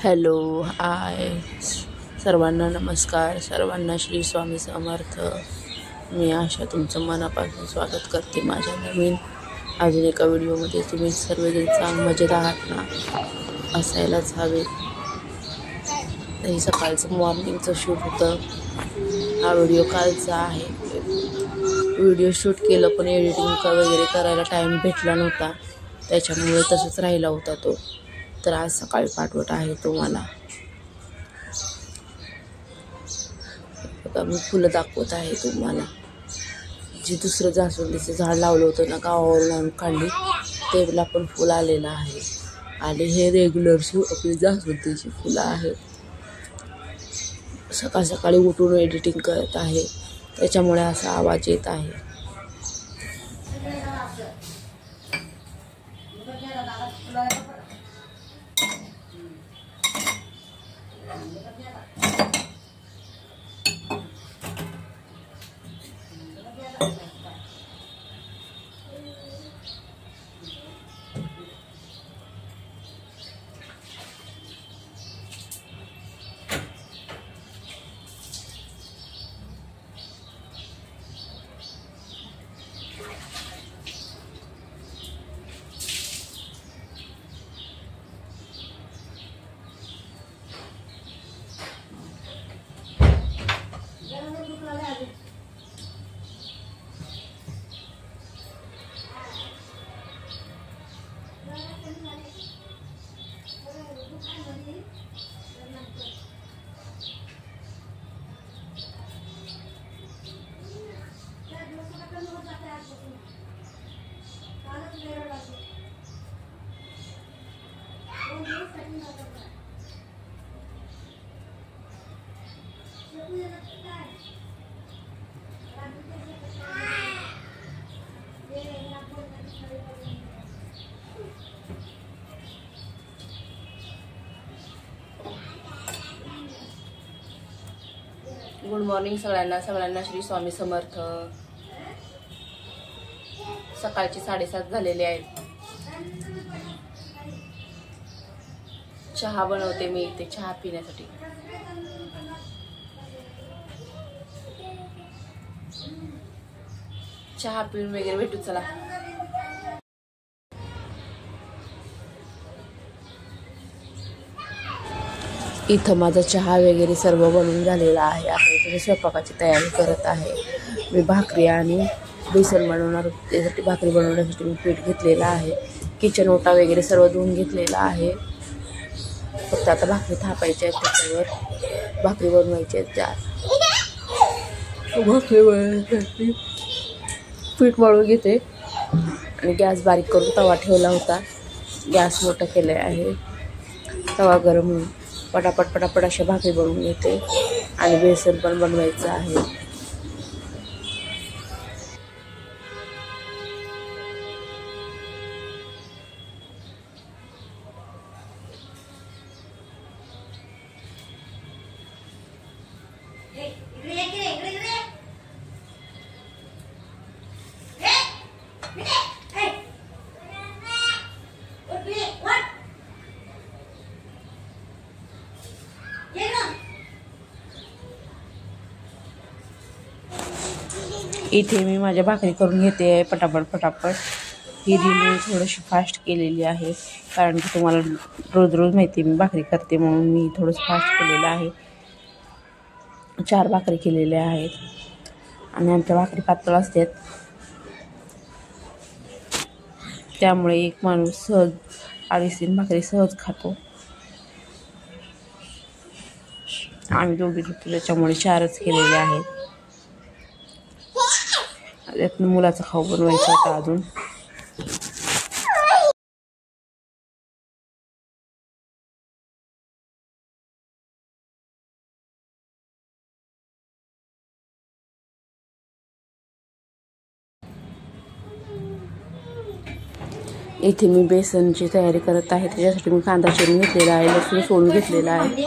Hello hi सर्वांना नमस्कार. सर्वांना श्री स्वामी समर्थ. मी आशा तुमचं मनापासून स्वागत करते माझ्या नवीन अजून एका व्हिडिओमध्ये. तुम्ही सर्वजण चांगले मजेत आहात ना? असायलाच हवे. हे सकाळचं मॉर्निंगचं शूट होतं. हा व्हिडिओ कालचा आहे. व्हिडिओ शूट केलं पण एडिटिंग वगैरे करायला टाईम भेटला नव्हता, त्याच्यामुळे तसंच राहिला होता तो. तर आज सकाळी पाठवत आहे तुम्हाला. बघा मी फुलं दाखवत आहे तुम्हाला. जे दुसरं जास्वंदीचं झाड लावलं होतं ना, गावावरून आणून काढली, तेला पण फुल आलेलं आहे. आणि हे रेग्युलर आपली जास्वंदीची फुलं आहेत. सकाळ सकाळी उठून एडिटिंग करत आहे, त्याच्यामुळे असा आवाज येत आहे. गुड मॉर्निंग सगळ्यांना श्री स्वामी समर्थ. सकाळचे 7:30 झालेले आहेत. चहा बनवते मी इथे चहा पिण्यासाठी. चहा पिऊन वगैरे भेटू चला. इथं माझा चहा वगैरे सर्व बनवून झालेला आहे. आता इथे स्वयंपाकाची तयारी करत आहे. मी भाकरी आणि बेसन बनवणार, त्यासाठी भाकरी बनवण्यासाठी मी पीठ घेतलेलं आहे. किचन ओटा वगैरे सर्व धुवून घेतलेला आहे. फक्त आता भाकरी थापायच्या आहेत, त्याच्यावर भाकरी बनवायची आहेत. भाकरी बनवण्यासाठी पीठ मळून घेते आणि गॅस बारीक करून तवा ठेवला होता. गॅस मोठा केला आहे. तवा गरम होऊन पटापट अशा भाकरी बनवून घेते आणि बेसन पण बनवायचं आहे. इथे मी माझ्या भाकरी करून घेते पटापट. ही रील मी थोडीशी फास्ट केलेली आहे, कारण की तुम्हाला रोज माहिती मी भाकरी करते, म्हणून मी थोडंसं फास्ट केलेलं आहे. 4 भाकरी केलेल्या आहेत आणि आमच्या भाकरी पातळ असतात, त्यामुळे एक माणूस सहज 2.5-3 भाकरी सहज खातो. आम्ही दोघी होतो, त्याच्यामुळे 4च केलेले आहेत. त्यातनं मुलाचा खाऊ बनवायचा होता अजून. इथे मी बेसनची तयारी करत आहे. त्याच्यासाठी मी कांदा चिरून घेतलेला आहे, लसूण सोलून घेतलेला आहे,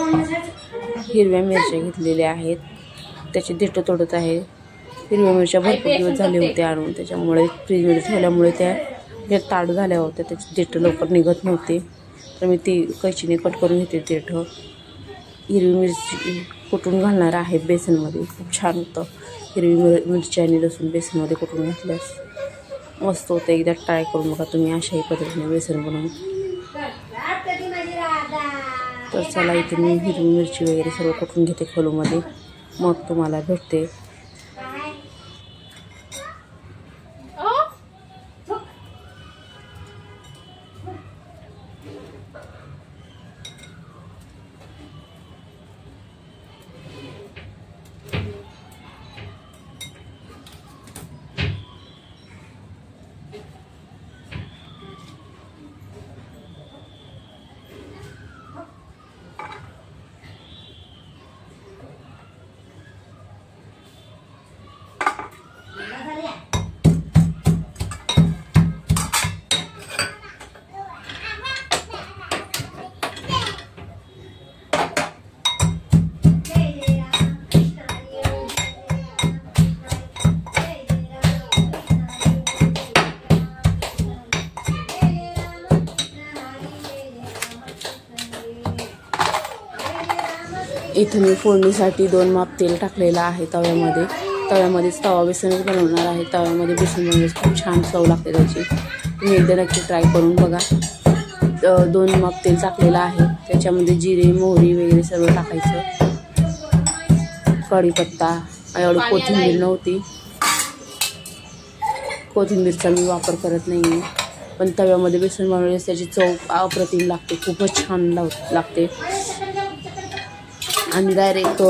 हिरव्या मिरच्या घेतलेल्या आहेत, त्याची देठं तोडत आहे. हिरव्या मिरच्या भरपूर दिवस झाले होते आणून, त्याच्यामुळे फ्रीजमध्ये ठेवल्यामुळे त्या ताड झाल्या होत्या, त्याची देठ लवकर निघत नव्हते. तर मी ती कैचीने कट करून घेते देठं. हिरवी मिरची कुटून घालणार आहे बेसनमध्ये. खूप छान होतं हिरवी मिरची आणि लसूण बेसनमध्ये कुटून घातल्यास मस्त होतं. एकदा ट्राय करून बघा तुम्ही अशाही पद्धतीने बेसन बनवून. तर चला इथे मी हिरवी मिरची वगैरे सर्व कुटून घेते खोलूमध्ये, मग तुम्हाला भेटते. इथं मी फोडणीसाठी 2 माप तेल टाकलेलं आहे तव्यामध्ये. तव्यामध्येच तवा बेसनच बनवणार आहे. तव्यामध्ये बेसन बनवल्यास खूप छान चव लागते त्याची. तुम्ही एकदा नक्की ट्राय करून बघा. 2 माप तेल टाकलेलं आहे. त्याच्यामध्ये जिरे मोहरी वगैरे सर्व टाकायचं. कढीपत्ता, एवढी कोथिंबीर नव्हती, कोथिंबीरचा मी वापर करत नाही आहे. पण तव्यामध्ये बेसन बनवल्यास त्याची चव अप्रतिम लागते, खूपच छान लागते. आणि डायरेक्ट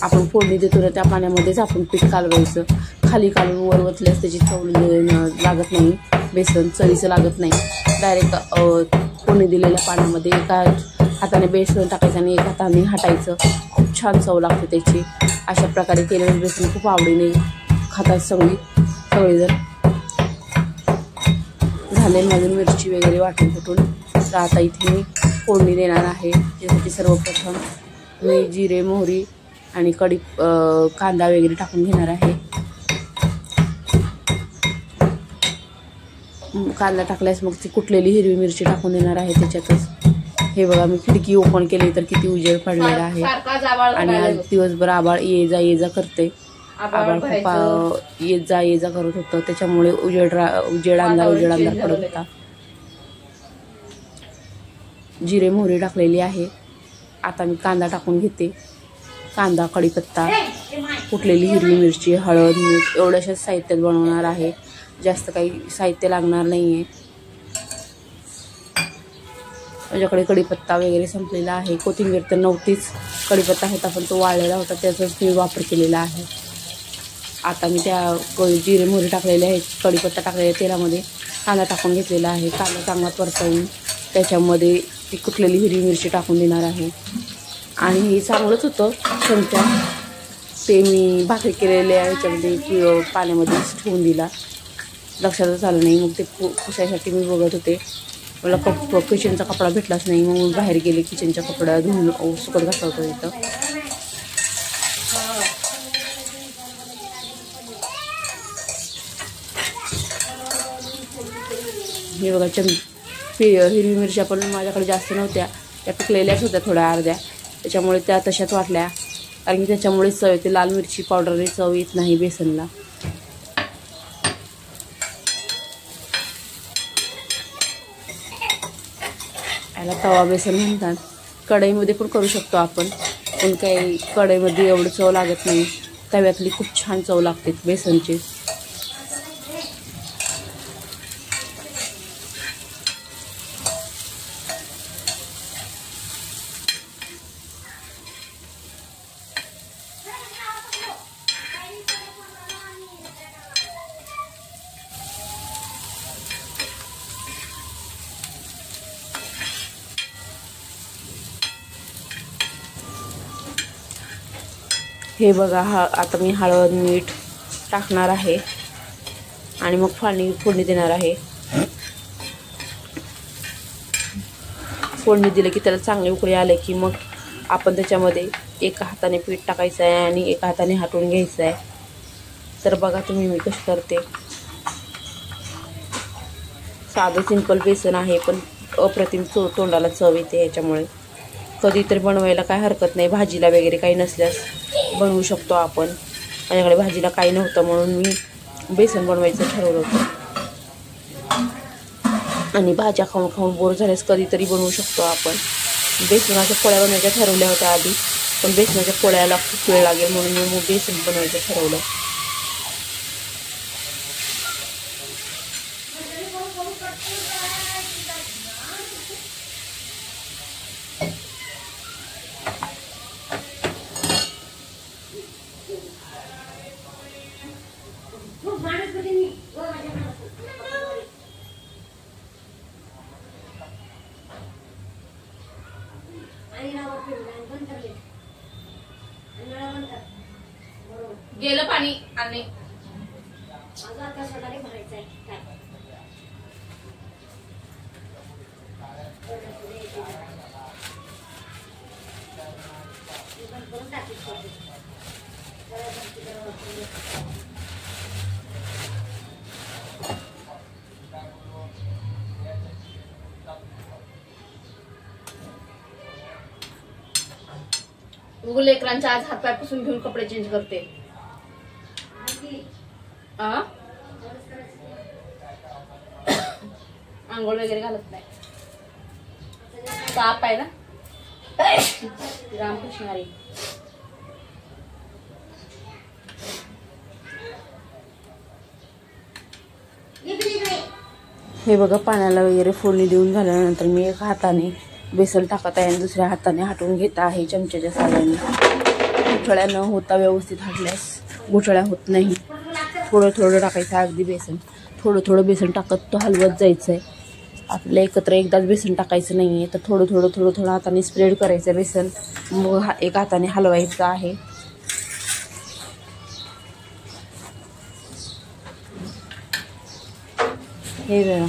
आपण फोडणी देतो ना त्या पाण्यामध्येच आपण पीठ कालवायचं. खाली कालवून वर वतल्यास त्याची चव लागत नाही, बेसन चवीचं लागत नाही. डायरेक्ट फोडणी दिलेल्या पाण्यामध्ये एका हाताने बेसन टाकायचं आणि एका हाताने हटायचं. खूप छान चव लागते त्याची. अशा प्रकारे केलेलं बेसन खूप आवडीने खातात सगळेजण. झाले माझी मिरची वगैरे वाटून कुटून. तर आता इथे मी फोडणी देणार आहे. त्यासाठी सर्वप्रथम मी जिरे मोहरी आणि कांदा वगैरे टाकून घेणार आहे. कांदा टाकल्यास मग ती कुटलेली हिरवी मिरची टाकून देणार आहे त्याच्यातच. हे बघा मी खिडकी ओपन केली तर किती उजेड पडलेला आहे. आणि आज दिवसभर आभाळ ये जा करते. आभाळ खूप ये जा करत होतं, त्याच्यामुळे उजेड अंधार पडत होता. जिरे मोहरी टाकलेली आहे. आता मी कांदा टाकून घेते. कांदा, कढीपत्ता, कुटलेली हिरवी मिरची, हळद, मीठ एवढ्याशाच साहित्यात बनवणार आहे. जास्त काही साहित्य लागणार नाही आहे. माझ्याकडे कढीपत्ता वगैरे संपलेला आहे. कोथिंबीर तर नव्हतीच, कढीपत्ता होता पण तो वाळलेला होता, त्याचाच मी वापर केलेला आहे. आता मी त्या जिरे मोहरी टाकलेले आहेत, कढीपत्ता टाकलेल्या तेलामध्ये कांदा टाकून घेतलेला आहे. कांदा चांगला परतवून त्याच्यामध्ये ती कुटलेली हिरवी मिरची टाकून देणार आहे. आणि हे चांगलंच होतं चमचा, ते मी भाकरी केलेल्या ह्याच्यामध्ये पाण्यामध्ये ठेवून दिला, लक्षातच आलं नाही. मग ते पुसायसाठी मी बघत होते, मला किचनचा कपडा भेटलाच नाही. मग मी बाहेर गेले, किचनच्या कपडा धुवून सुकत घातला होता इथं. हे बघा हिरवी मिरच्या पण माझ्याकडे जास्त नव्हत्या, त्या पिकलेल्याच होत्या थोड्या अर्ध्या, त्याच्यामुळे त्या तशाच वाटल्या. कारण की त्याच्यामुळेच चव येते, लाल मिरची पावडरने चव येत नाही बेसनला. याला तवा बेसन म्हणतात. कढईमध्ये पण करू शकतो आपण, पण काही कढईमध्ये एवढं चव लागत नाही. तव्यातली खूप छान चव लागते बेसनची. हे बघा, आता मी हळद मीठ टाकणार आहे आणि मग फोडणी देणार आहे. फोडणी दिलं की त्याला चांगले उकळी आले की मग आपण त्याच्यामध्ये एका हाताने पीठ टाकायचं आहे आणि एका हाताने हाटून घ्यायचं आहे. तर बघा तुम्ही मी कशी करते. साधं सिंपल बेसन आहे, पण अप्रतिम तोंडाला चव येते याच्यामुळे. कधीतरी बनवायला काय हरकत नाही. भाजीला वगैरे काही नसल्यास बनवू शकतो आपण. माझ्याकडे भाजीला काही नव्हतं म्हणून मी बेसन बनवायचं ठरवलं होतं. आणि भाज्या खाऊन खाऊन बोर झाल्यास कधीतरी बनवू शकतो आपण. बेसनाच्या पोळ्या बनवायच्या ठरवल्या होत्या आधी, पण बेसनाच्या पोळ्याला खूप वेळ लागेल म्हणून मी मग बेसन बनवायचं ठरवलं. गेलं पाणी आणि लेकरांच्या आज हातपाय पुसून घेऊन कपडे चेंज करते. आंघोळ वगैरे घालत नाही. ताप आहे ना रामकृष्ण हरी. हे बघा, पाण्याला वगैरे फोडणी देऊन झाल्यानंतर मी एका हाताने बेसन टाकत आहे आणि दुसऱ्या हाताने हटवून घेत आहे चमच्याच्या साहाय्याने. गुठळ्या न होता व्यवस्थित हटल्यास गुठळ्या होत नाही. थोडं थोडं टाकायचं अगदी बेसन. थोडं थोडं बेसन टाकत तो हलवत जायचं आहे. आपल्याला एकत्र एकदाच बेसन टाकायचं नाही आहे, तर थोडं थोडं थोडं थोडं हाताने स्प्रेड करायचं बेसन. मग एक हाताने हलवायचं आहे. हे बघा,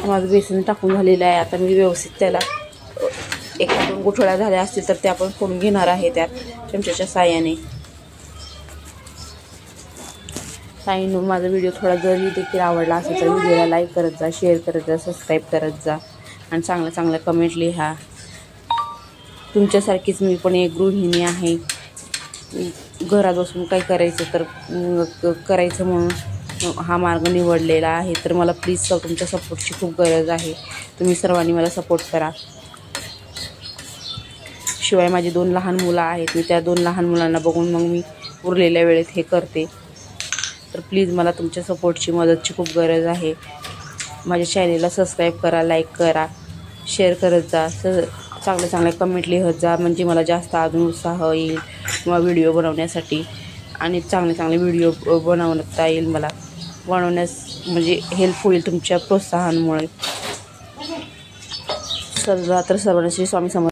माझं बेसन टाकून झालेलं आहे. आता मी व्यवस्थित त्याला एका दोन गुठळ्या झाल्या असतील तर त्या आपण फोडून घेणार आहे त्यात चमच्याच्या साहाय्याने. ताईंनो, माझा व्हिडिओ थोडा जरी देखील आवडला असेल तर व्हिडिओला लाईक करत जा, शेअर करत जा, सबस्क्राईब करत जा आणि चांगल्या चांगल्या कमेंट लिहा. तुमच्यासारखीच मी पण एक गृहिणी आहे. घरात बसून काय करायचं तर करायचं म्हणून हा मार्ग निवडलेला आहे. तर मला प्लीज तुमच्या सपोर्टची खूप गरज आहे. तुम्ही सर्वांनी मला सपोर्ट करा. शिवाय माझी 2 लहान मुलं आहेत. मी त्या 2 लहान मुलांना बघून मग मी उरलेल्या वेळेत हे करते. तर प्लीज मला तुमच्या सपोर्टची मदतची खूप गरज आहे. माझ्या चॅनेलला सबस्क्राईब करा, लाईक करा, शेअर करत जा, चांगल्या चांगल्या कमेंट लिहत जा. म्हणजे मला जास्त अजून उत्साह येईल किंवा व्हिडिओ बनवण्यासाठी आणि चांगले चांगले व्हिडिओ बनवता येईल मला. बनवण्यास म्हणजे हेल्प होईल तुमच्या प्रोत्साहनामुळे. तर सर्वांना श्री स्वामी समर्थ.